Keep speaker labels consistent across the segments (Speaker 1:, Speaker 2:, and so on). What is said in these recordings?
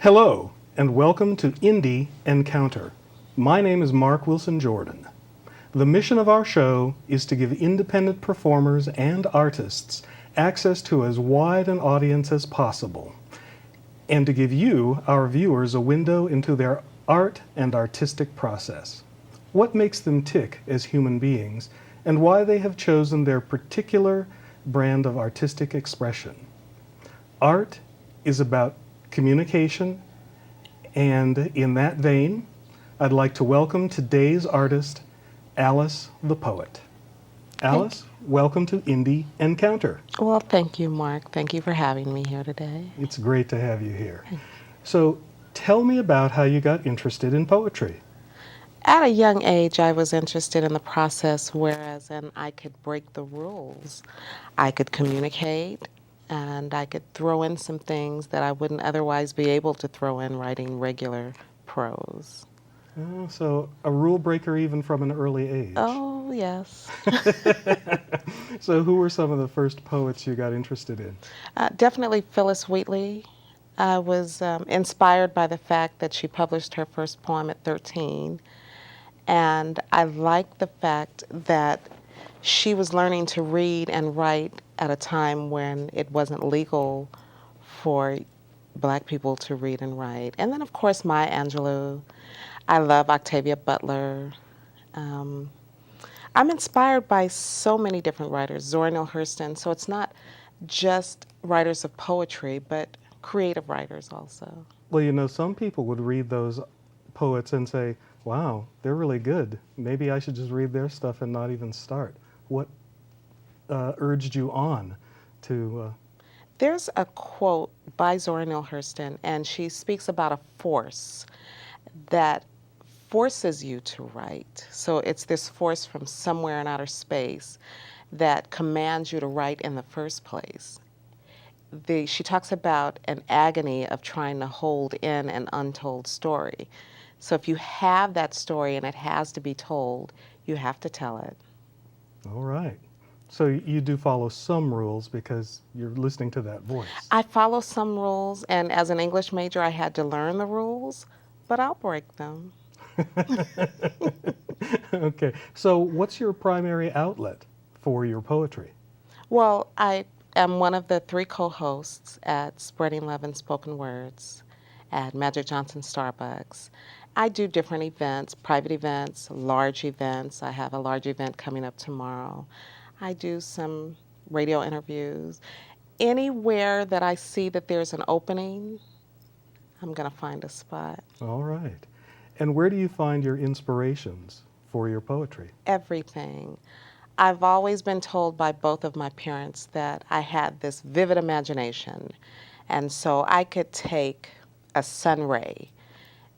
Speaker 1: Hello, and welcome to Indie Encounter. My name is Mark Wilson Jordan. The mission of our show is to give independent performers and artists access to as wide an audience as possible, and to give you, our viewers, a window into their art and artistic process. What makes them tick as human beings, and why they have chosen their particular brand of artistic expression. Art is about communication, and in that vein, I'd like to welcome today's artist, Alice the Poet. Alice, welcome to Indie Encounter.
Speaker 2: Well, thank you, Mark. Thank you for having me here today.
Speaker 1: It's great to have you here. So tell me about how you got interested in poetry.
Speaker 2: At a young age, I was interested in the process, whereas I could break the rules. I could communicate, and I could throw in some things that I wouldn't otherwise be able to throw in writing regular prose.
Speaker 1: Oh, so a rule breaker even from an early age.
Speaker 2: Oh, yes.
Speaker 1: So who were some of the first poets you got interested in?
Speaker 2: Definitely Phyllis Wheatley. I was inspired by the fact that she published her first poem at 13. And I like the fact that she was learning to read and write at a time when it wasn't legal for Black people to read and write. And then, of course, Maya Angelou. I love Octavia Butler. I'm inspired by so many different writers, Zora Neale Hurston. So it's not just writers of poetry, but creative writers also.
Speaker 1: Well, you know, some people would read those poets and say, wow, they're really good. Maybe I should just read their stuff and not even start. What urged you on to...
Speaker 2: There's a quote by Zora Neale Hurston, and she speaks about a force that forces you to write. So it's this force from somewhere in outer space that commands you to write in the first place. She talks about an agony of trying to hold in an untold story. So if you have that story and it has to be told, you have to tell it.
Speaker 1: All right. So you do follow some rules because you're listening to that voice.
Speaker 2: I follow some rules, and as an English major, I had to learn the rules, but I'll break them.
Speaker 1: Okay. So what's your primary outlet for your poetry?
Speaker 2: Well, I am one of the 3 co-hosts at Spreading Love in Spoken Words at Magic Johnson Starbucks. I do different events, private events, large events. I have a large event coming up tomorrow. I do some radio interviews. Anywhere that I see that there's an opening, I'm going to find a spot.
Speaker 1: All right. And where do you find your inspirations for your poetry?
Speaker 2: Everything. I've always been told by both of my parents that I had this vivid imagination. And so I could take a sun ray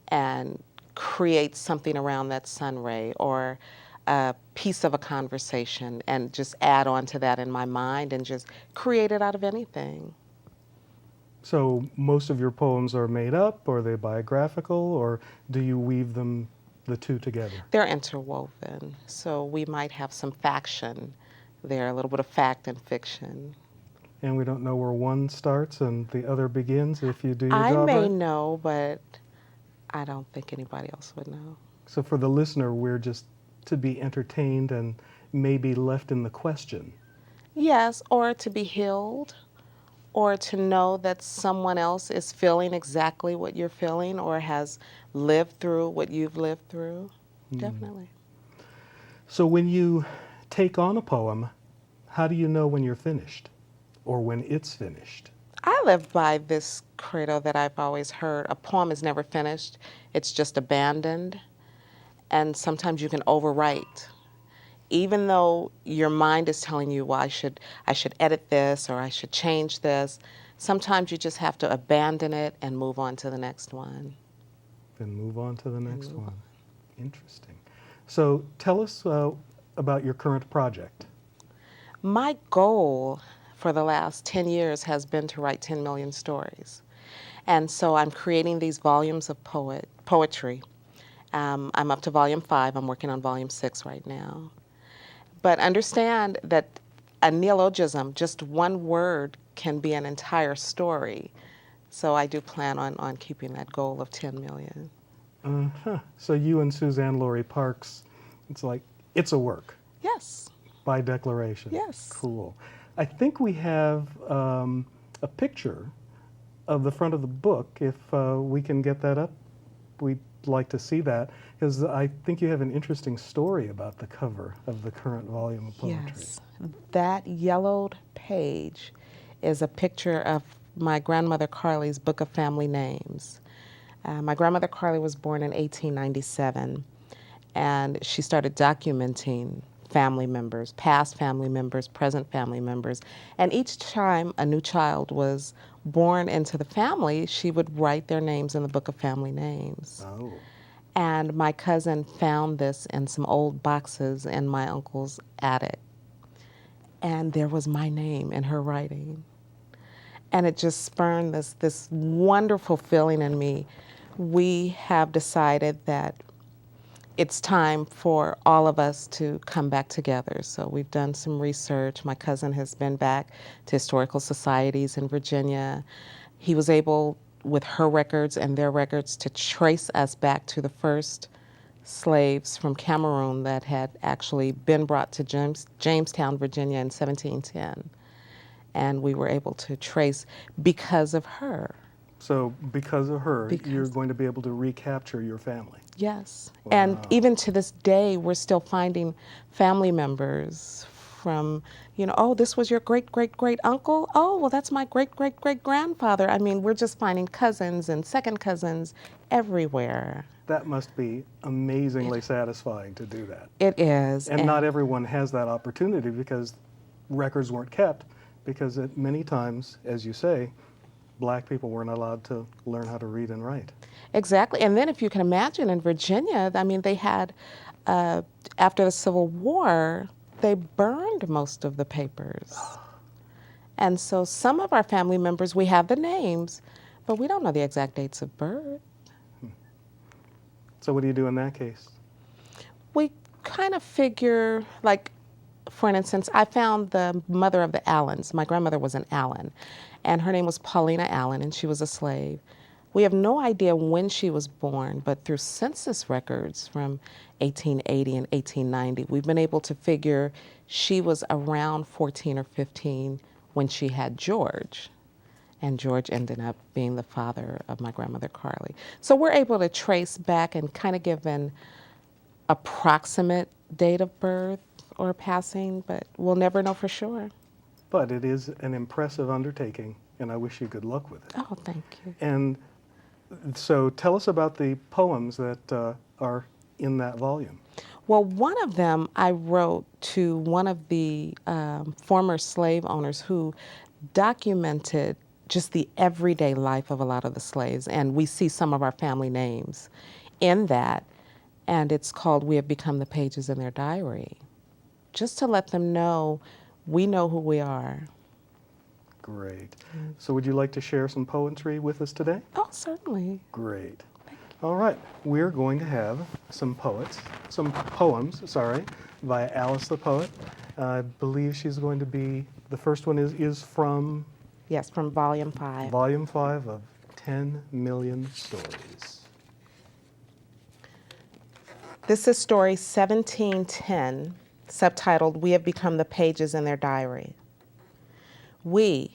Speaker 2: and create something around that sun ray, or a piece of a conversation, and just add on to that in my mind and just create it out of anything.
Speaker 1: So most of your poems are made up, or are they biographical, or do you weave them, the two together?
Speaker 2: They're interwoven. So we might have some faction there, a little bit of fact and fiction.
Speaker 1: And we don't know where one starts and the other begins if you do your
Speaker 2: I
Speaker 1: job
Speaker 2: may
Speaker 1: right?
Speaker 2: know, but I don't think anybody else would know.
Speaker 1: So for the listener, we're just to be entertained and maybe left in the question.
Speaker 2: Yes, or to be healed, or to know that someone else is feeling exactly what you're feeling or has lived through what you've lived through. Definitely.
Speaker 1: So when you take on a poem, how do you know when you're finished or when it's finished?
Speaker 2: I live by this credo that I've always heard. A poem is never finished. It's just abandoned. And sometimes you can overwrite. Even though your mind is telling you, well, I should edit this, or I should change this, sometimes you just have to abandon it and move on to the next one.
Speaker 1: Then move on to the next one. Interesting. So tell us about your current project.
Speaker 2: My goal for the last 10 years has been to write 10 million stories. And so I'm creating these volumes of poetry. I'm up to volume 5. I'm working on volume 6 right now. But understand that a neologism, just one word, can be an entire story. So I do plan on keeping that goal of 10 million.
Speaker 1: Uh-huh. So you and Suzanne Laurie Parks, it's like, it's a work
Speaker 2: Yes,
Speaker 1: by declaration.
Speaker 2: yes.
Speaker 1: Cool. I think we have a picture of the front of the book. If we can get that up, we'd like to see that, because I think you have an interesting story about the cover of the current volume of poetry.
Speaker 2: Yes. That yellowed page is a picture of my grandmother Carly's Book of Family Names. My grandmother Carly was born in 1897, and she started documenting family members, past family members, present family members. And each time a new child was born into the family, she would write their names in the Book of Family Names.
Speaker 1: Oh.
Speaker 2: And my cousin found this in some old boxes in my uncle's attic. And there was my name in her writing. And it just spurned this wonderful feeling in me. We have decided that it's time for all of us to come back together. So we've done some research. My cousin has been back to historical societies in Virginia. He was able, with her records and their records, to trace us back to the first slaves from Cameroon that had actually been brought to Jamestown, Virginia in 1710. And we were able to trace because of her.
Speaker 1: So because of her, you're
Speaker 2: Because-
Speaker 1: going to be able to recapture your family.
Speaker 2: Yes.
Speaker 1: Wow.
Speaker 2: And even to this day, we're still finding family members from, oh, this was your great uncle? Oh, well, that's my great grandfather. I mean, we're just finding cousins and second cousins everywhere.
Speaker 1: That must be amazingly satisfying to do that.
Speaker 2: It is.
Speaker 1: And not everyone has that opportunity because records weren't kept, because many times, as you say, black people weren't allowed to learn how to read and write.
Speaker 2: Exactly. And then if you can imagine in Virginia, I mean, they had, after the Civil War, they burned most of the papers. And so some of our family members, we have the names, but we don't know the exact dates of birth.
Speaker 1: So what do you do in that case?
Speaker 2: We kind of figure, like, for instance, I found the mother of the Allens. My grandmother was an Allen, and her name was Paulina Allen, and she was a slave. We have no idea when she was born, but through census records from 1880 and 1890, we've been able to figure she was around 14 or 15 when she had George. And George ended up being the father of my grandmother Carly. So we're able to trace back and kind of give an approximate date of birth or passing, but we'll never know for sure.
Speaker 1: But it is an impressive undertaking, and I wish you good luck with it.
Speaker 2: Oh, thank you.
Speaker 1: And so tell us about the poems that are in that volume.
Speaker 2: Well, one of them I wrote to one of the former slave owners who documented just the everyday life of a lot of the slaves, and we see some of our family names in that, and it's called We Have Become the Pages in Their Diary, just to let them know we know who we are.
Speaker 1: Great. So would you like to share some poetry with us today?
Speaker 2: Oh, certainly.
Speaker 1: Great. All right, we're going to have some poems, by Alice the Poet. I believe she's going to be, the first one is from
Speaker 2: Yes, from Volume 5.
Speaker 1: Volume 5 of 10 Million Stories.
Speaker 2: This is story 1710, subtitled We Have Become the Pages in Their Diary. We,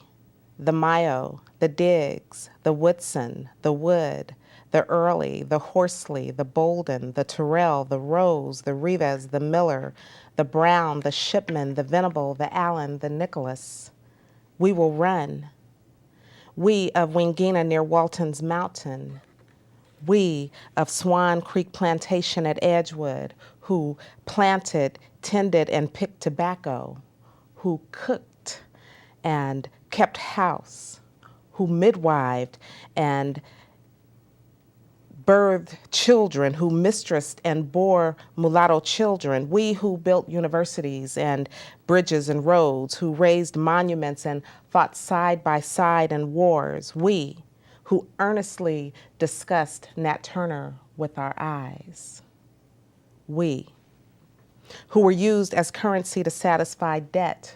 Speaker 2: the Mayo, the Diggs, the Woodson, the Wood, the Early, the Horsley, the Bolden, the Terrell, the Rose, the Rivas, the Miller, the Brown, the Shipman, the Venable, the Allen, the Nicholas. We will run. We of Wingina near Walton's Mountain. We of Swan Creek Plantation at Edgewood, who planted, tended, and picked tobacco, who cooked and kept house, who midwived and birthed children, who mistressed and bore mulatto children. We who built universities and bridges and roads, who raised monuments and fought side by side in wars. We who earnestly discussed Nat Turner with our eyes. We who were used as currency to satisfy debt,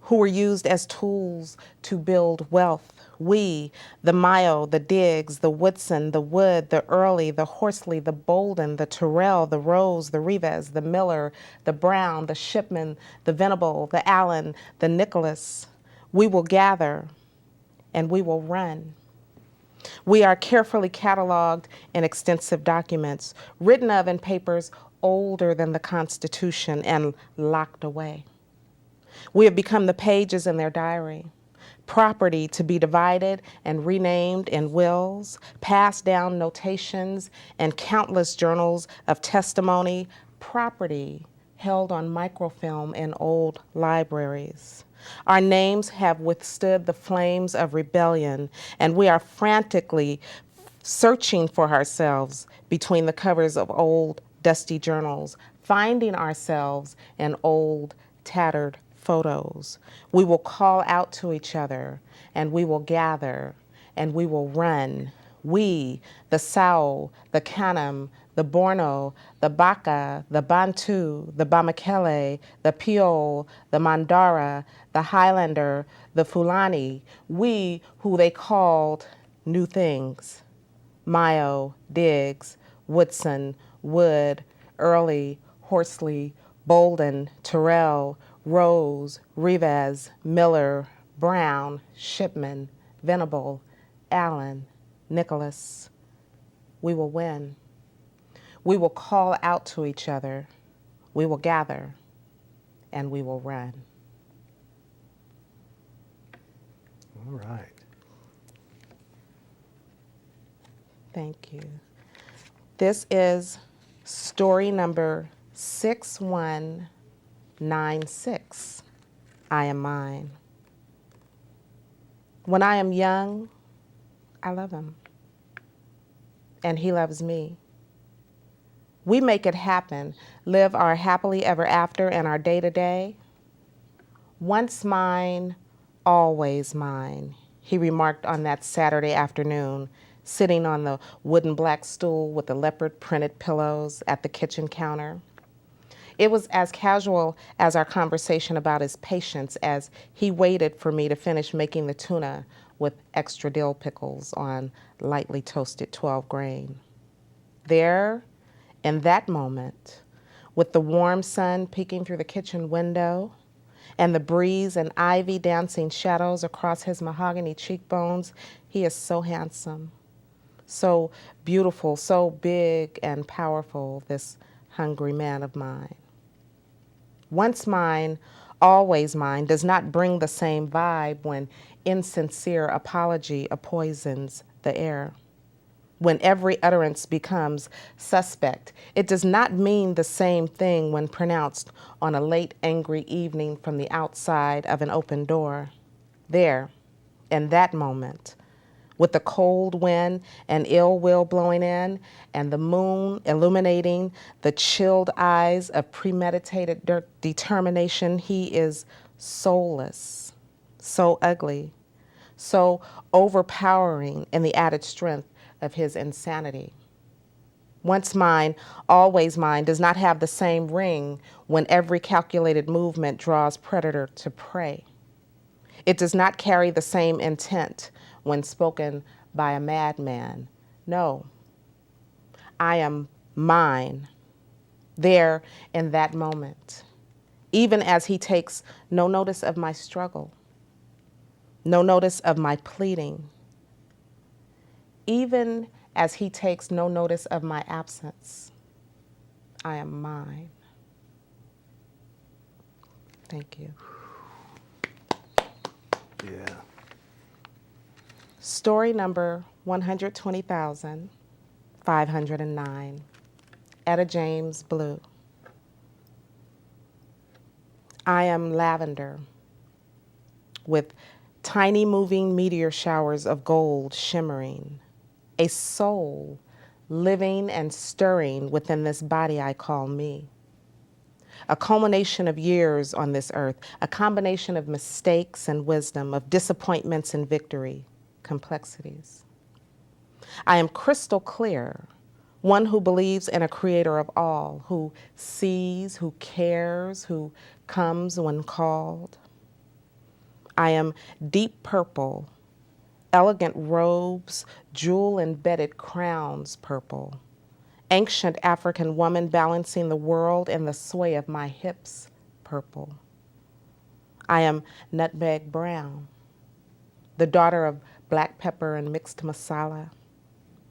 Speaker 2: who were used as tools to build wealth. We, the Mayo, the Diggs, the Woodson, the Wood, the Early, the Horsley, the Bolden, the Terrell, the Rose, the Rivas, the Miller, the Brown, the Shipman, the Venable, the Allen, the Nicholas, we will gather and we will run. We are carefully cataloged in extensive documents, written of in papers older than the Constitution and locked away. We have become the pages in their diary, property to be divided and renamed in wills, passed down notations, and countless journals of testimony, property held on microfilm in old libraries. Our names have withstood the flames of rebellion, and we are frantically searching for ourselves between the covers of old, dusty journals, finding ourselves in old, tattered photos. We will call out to each other, and we will gather, and we will run. We, the Sao, the Kanam, the Borno, the Baka, the Bantu, the Bamakele, the Pio, the Mandara, the Highlander, the Fulani, we who they called new things. Mayo, Diggs, Woodson, Wood, Early, Horsley, Bolden, Terrell, Rose, Rivas, Miller, Brown, Shipman, Venable, Allen, Nicholas. We will win. We will call out to each other. We will gather, and we will run.
Speaker 1: All right.
Speaker 2: Thank you. This is story number 6196. I am mine. When I am young, I love him, and he loves me. We make it happen, live our happily ever after and our day-to-day. Once mine, always mine, he remarked on that Saturday afternoon, sitting on the wooden black stool with the leopard printed pillows at the kitchen counter. It was as casual as our conversation about his patience as he waited for me to finish making the tuna with extra dill pickles on lightly toasted 12 grain. There, in that moment, with the warm sun peeking through the kitchen window and the breeze and ivy dancing shadows across his mahogany cheekbones, he is so handsome, so beautiful, so big and powerful, this hungry man of mine. Once mine, always mine does not bring the same vibe when insincere apology poisons the air. When every utterance becomes suspect, it does not mean the same thing when pronounced on a late, angry evening from the outside of an open door. There, in that moment, with the cold wind and ill will blowing in, and the moon illuminating the chilled eyes of premeditated determination, he is soulless, so ugly, so overpowering in the added strength of his insanity. Once mine, always mine does not have the same ring when every calculated movement draws predator to prey. It does not carry the same intent when spoken by a madman. No, I am mine, there in that moment, even as he takes no notice of my struggle, no notice of my pleading, even as he takes no notice of my absence. I am mine. Thank you.
Speaker 1: Yeah.
Speaker 2: Story number 120,509. Etta James Blue. I am lavender with tiny moving meteor showers of gold shimmering, a soul living and stirring within this body I call me. A culmination of years on this earth, a combination of mistakes and wisdom, of disappointments and victory, complexities. I am crystal clear, one who believes in a creator of all, who sees, who cares, who comes when called. I am deep purple, elegant robes, jewel-embedded crowns purple, ancient African woman balancing the world in the sway of my hips purple. I am nutmeg brown, the daughter of black pepper and mixed masala,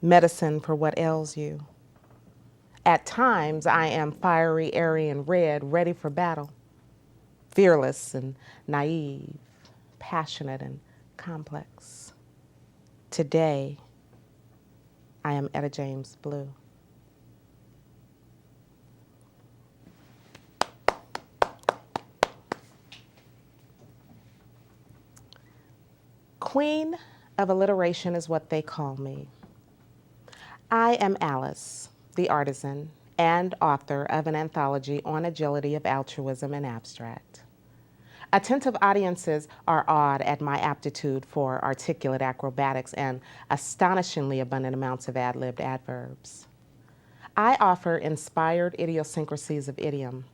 Speaker 2: medicine for what ails you. At times, I am fiery, airy, and red, ready for battle, fearless and naive, passionate and complex. Today, I am Etta James Blue. Queen of alliteration is what they call me. I am Alice, the artisan and author of an anthology on agility of altruism and abstract. Attentive audiences are awed at my aptitude for articulate acrobatics and astonishingly abundant amounts of ad-libbed adverbs. I offer inspired idiosyncrasies of idiom,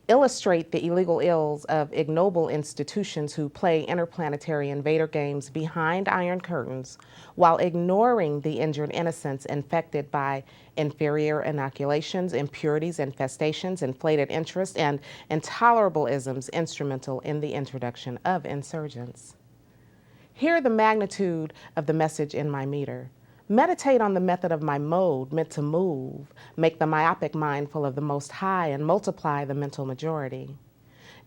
Speaker 2: illustrate the illegal ills of ignoble institutions who play interplanetary invader games behind iron curtains while ignoring the injured innocents infected by inferior inoculations, impurities, infestations, inflated interest, and intolerable isms instrumental in the introduction of insurgents. Hear the magnitude of the message in my meter. Meditate on the method of my mode meant to move, make the myopic mindful of the Most High, and multiply the mental majority.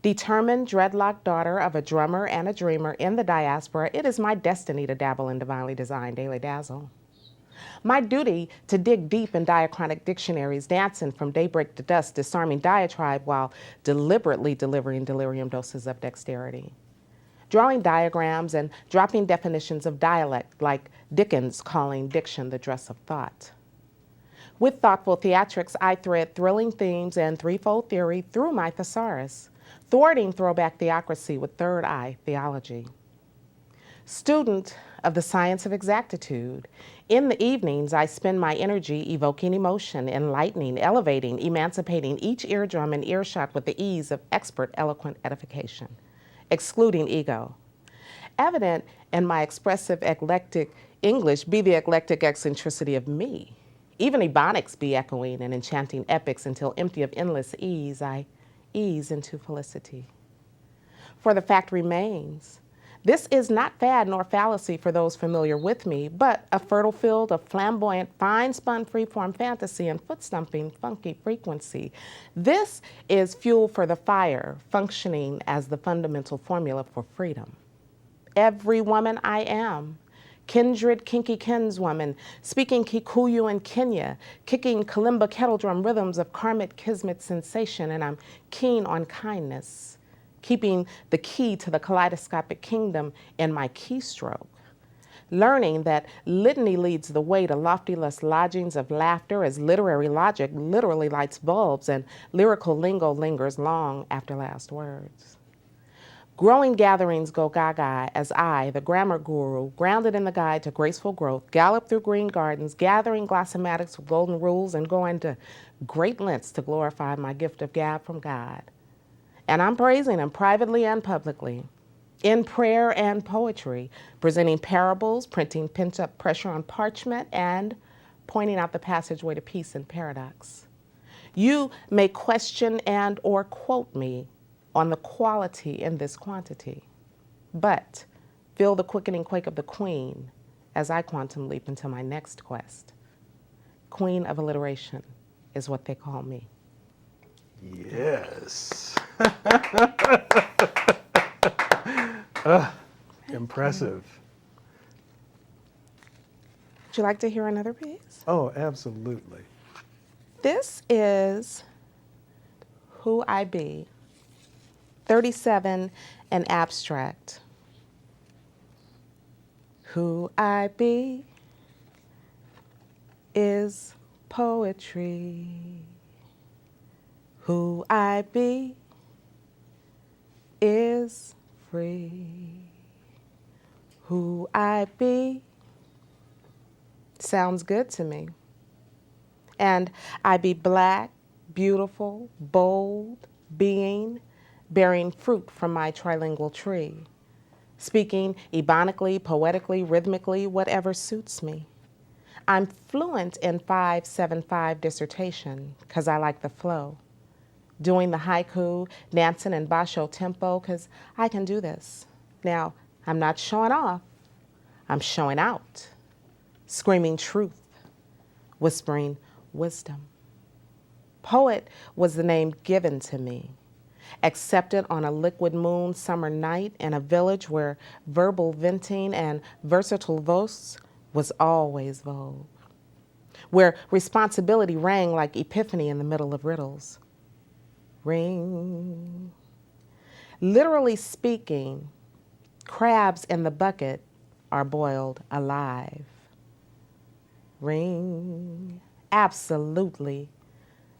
Speaker 2: Determined, dreadlocked daughter of a drummer and a dreamer in the diaspora, it is my destiny to dabble in divinely designed daily dazzle. My duty to dig deep in diachronic dictionaries, dancing from daybreak to dusk, disarming diatribe while deliberately delivering delirium doses of dexterity. Drawing diagrams and dropping definitions of dialect like Dickens calling diction the dress of thought. With thoughtful theatrics, I thread thrilling themes and threefold theory through my thesaurus, thwarting throwback theocracy with third eye theology. Student of the science of exactitude, in the evenings I spend my energy evoking emotion, enlightening, elevating, emancipating each eardrum and earshot with the ease of expert eloquent edification, excluding ego. Evident in my expressive eclectic English be the eclectic eccentricity of me. Even ebonics be echoing and enchanting epics until empty of endless ease, I ease into felicity. For the fact remains, this is not fad nor fallacy for those familiar with me, but a fertile field of flamboyant, fine-spun freeform fantasy and foot-stumping, funky frequency. This is fuel for the fire, functioning as the fundamental formula for freedom. Every woman I am, kindred kinky kinswoman, speaking Kikuyu in Kenya, kicking kalimba kettle drum rhythms of karmic kismet sensation, and I'm keen on kindness, keeping the key to the kaleidoscopic kingdom in my keystroke, learning that litany leads the way to loftyless lodgings of laughter as literary logic literally lights bulbs and lyrical lingo lingers long after last words. Growing gatherings go gaga as I, the grammar guru, grounded in the guide to graceful growth, gallop through green gardens, gathering glossomatics with golden rules and going to great lengths to glorify my gift of gab from God. And I'm praising him privately and publicly, in prayer and poetry, presenting parables, printing pent-up pressure on parchment, and pointing out the passageway to peace and paradox. You may question and or quote me on the quality in this quantity, but feel the quickening quake of the queen as I quantum leap into my next quest. Queen of alliteration is what they call me.
Speaker 1: Yes. Impressive.
Speaker 2: Would you like to hear another piece?
Speaker 1: Oh, absolutely.
Speaker 2: This is Who I Be, 37 and abstract. Who I be is poetry. Who I be is free. Who I be sounds good to me. And I be black, beautiful, bold, being, bearing fruit from my trilingual tree, speaking ebonically, poetically, rhythmically, whatever suits me. I'm fluent in 575 dissertation because I like the flow. Doing the haiku, dancing in basho tempo because I can do this. Now, I'm not showing off, I'm showing out. Screaming truth, whispering wisdom. Poet was the name given to me, accepted on a liquid moon summer night in a village where verbal venting and versatile voice was always vogue, where responsibility rang like epiphany in the middle of riddles. Ring. Literally speaking, crabs in the bucket are boiled alive. Ring. Absolutely.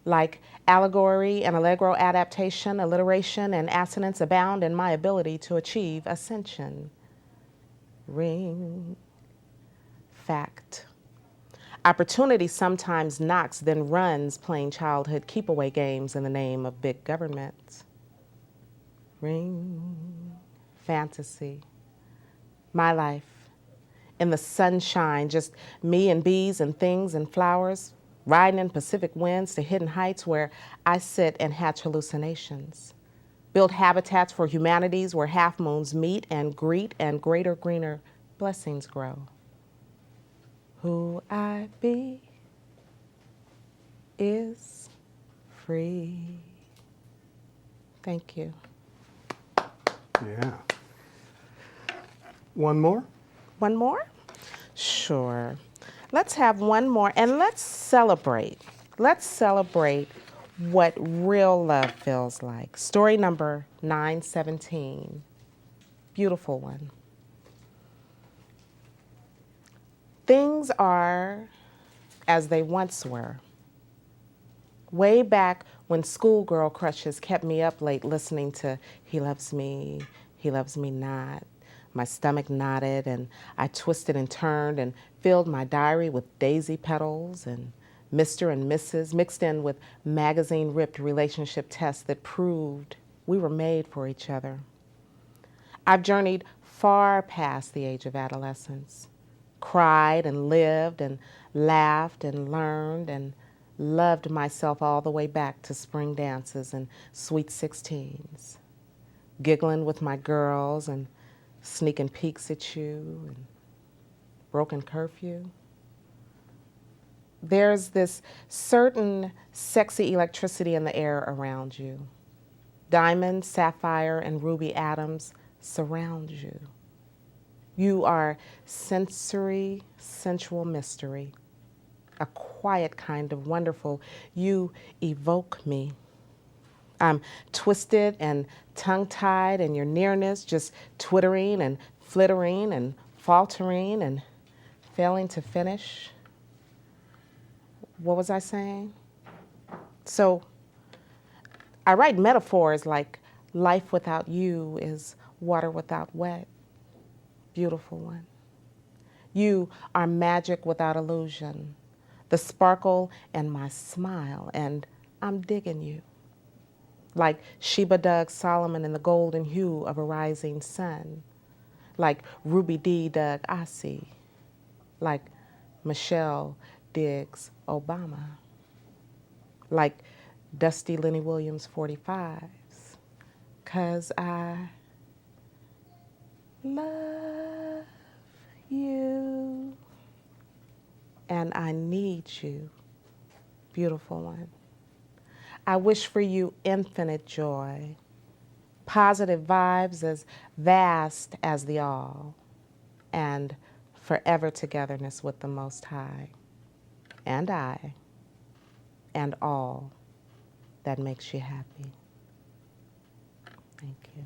Speaker 2: Like allegory and allegro adaptation, alliteration, and assonance abound in my ability to achieve ascension. Ring. Fact. Opportunity sometimes knocks, then runs, playing childhood keep-away games in the name of big government. Ring. Fantasy. My life. In the sunshine, just me and bees and things and flowers, riding in Pacific winds to hidden heights where I sit and hatch hallucinations. Build habitats for humanities where half moons meet and greet and greater, greener blessings grow. Who I be is free. Thank you.
Speaker 1: Yeah. One more?
Speaker 2: One more? Sure. Let's have one more and let's celebrate. Let's celebrate what real love feels like. Story number 917. Beautiful one. Things are as they once were. Way back when schoolgirl crushes kept me up late listening to He Loves Me Not. My stomach knotted and I twisted and turned and filled my diary with daisy petals and Mr. and Mrs. mixed in with magazine-ripped relationship tests that proved we were made for each other. I've journeyed far past the age of adolescence, cried and lived and laughed and learned and loved myself all the way back to spring dances and sweet 16s, giggling with my girls and sneaking peeks at you and broken curfew. There's this certain sexy electricity in the air around you. Diamond, sapphire, and ruby atoms surround you. You are sensory, sensual mystery, a quiet kind of wonderful. You evoke me. I'm twisted and tongue-tied in your nearness, just twittering and flittering and faltering and failing to finish. What was I saying? So I write metaphors like life without you is water without wet. Beautiful one. You are magic without illusion, the sparkle in my smile, and I'm digging you. Like Sheba dug Solomon in the golden hue of a rising sun, like Ruby Dee dug Asi, like Michelle digs Obama, like Dusty Lenny Williams 45s, 'cause I love you and I need you, beautiful one. I wish for you infinite joy, positive vibes as vast as the all, and forever togetherness with the Most High, and I, and all that makes you happy. Thank you.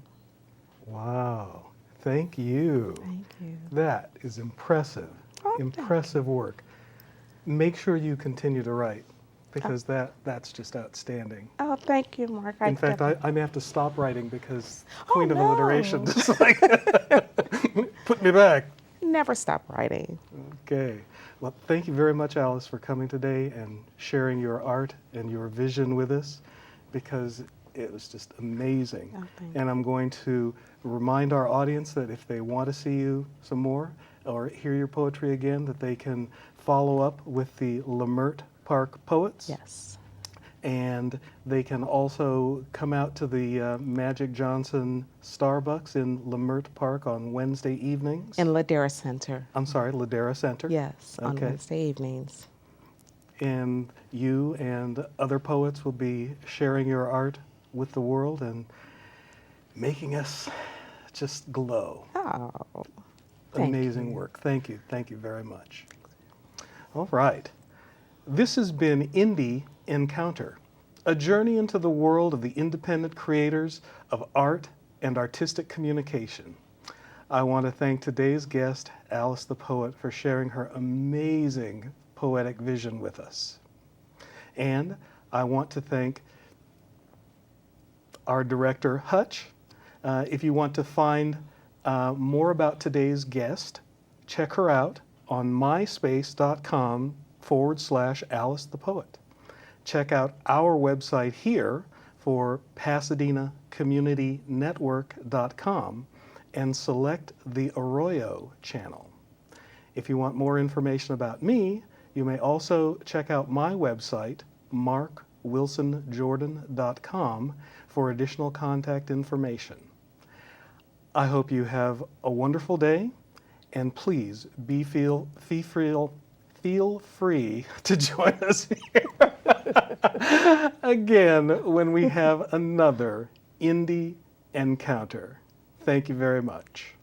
Speaker 1: Wow. Thank you.
Speaker 2: Thank you.
Speaker 1: That is impressive.
Speaker 2: Oh,
Speaker 1: Impressive work. Make sure you continue to write because that's just outstanding.
Speaker 2: Oh, thank you, Mark.
Speaker 1: In fact, I may have to stop writing because Queen of
Speaker 2: no.
Speaker 1: Alliteration just like put me back.
Speaker 2: Never stop writing.
Speaker 1: Okay. Well, thank you very much, Alice, for coming today and sharing your art and your vision with us, because It was just amazing.
Speaker 2: Oh, thank
Speaker 1: And I'm going to remind our audience that if they want to see you some more or hear your poetry again, that they can follow up with the Lemert Park Poets.
Speaker 2: Yes.
Speaker 1: And they can also come out to the Magic Johnson Starbucks in Lemert Park on Wednesday evenings.
Speaker 2: In Ladera Center.
Speaker 1: I'm sorry, Ladera Center.
Speaker 2: Yes, on
Speaker 1: Okay.
Speaker 2: Wednesday evenings.
Speaker 1: And you and other poets will be sharing your art with the world and making us just glow.
Speaker 2: Oh, thank
Speaker 1: Amazing
Speaker 2: you.
Speaker 1: work. Thank you. Thank you very much. All right. This has been Indie Encounter, a journey into the world of the independent creators of art and artistic communication. I want to thank today's guest, Alice the Poet, for sharing her amazing poetic vision with us. And I want to thank our director, Hutch. If you want to find more about today's guest, check her out on myspace.com/Alice the Poet. Check out our website here for PasadenaCommunityNetwork.com and select the Arroyo channel. If you want more information about me, you may also check out my website, markwilsonjordan.com, for additional contact information. I hope you have a wonderful day, and please feel free to join us here again when we have another Indie Encounter. Thank you very much.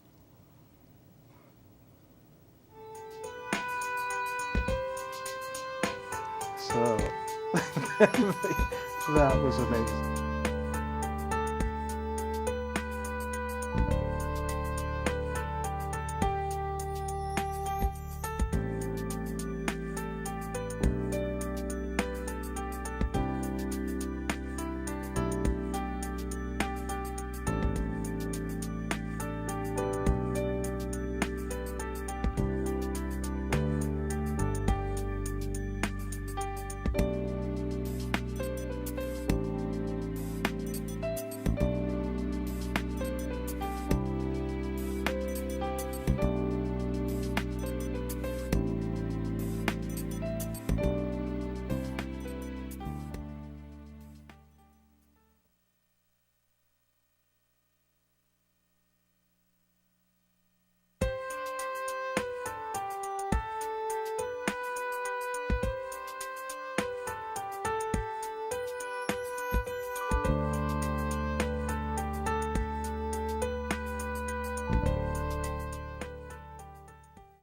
Speaker 1: So, that was amazing.